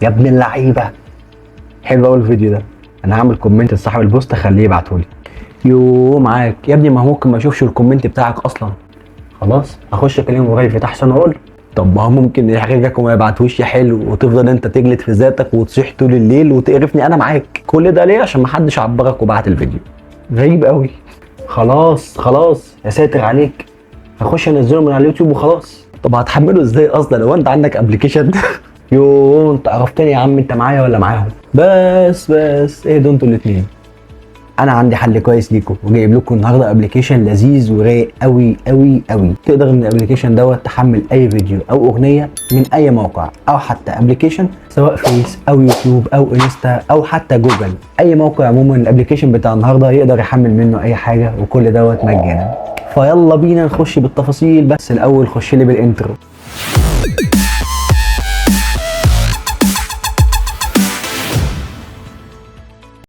يا ابن اللعيبه. حلو قوي الفيديو ده، انا هعمل كومنت لصاحب البوست اخليه يبعتهولي. يو معاك يا ابني، ما ممكن ما اشوفش الكومنت بتاعك اصلا. خلاص هخش اكلمه غالي في احسن اقول. طب ما هو ممكن يحرجك وما يبعتهوش يا حلو، وتفضل انت تجلد في ذاتك وتصيح طول الليل وتقرفني انا معاك. كل ده ليه؟ عشان ما حدش عبرك وبعت الفيديو. غريب قوي. خلاص يا ساتر عليك، هخش انزله من على اليوتيوب وخلاص. طب هتحمله ازاي اصلا؟ هو انت عندك ابلكيشن؟ يو انت عرفتني يا عم، انت معايا ولا معاهم؟ بس ايه دول انتوا الاتنين؟ انا عندي حل كويس ليكم، وجايب لكم النهارده ابلكيشن لذيذ ورايق قوي قوي قوي. تقدر من الابلكيشن دوت تحمل اي فيديو او اغنيه من اي موقع، او حتى ابلكيشن سواء فيس او يوتيوب او انستا او حتى جوجل، اي موقع عموما. الابلكيشن بتاع النهارده يقدر يحمل منه اي حاجه، وكل دوت مجانا. فيلا بينا نخش بالتفاصيل، بس الاول خش لي بالانترو.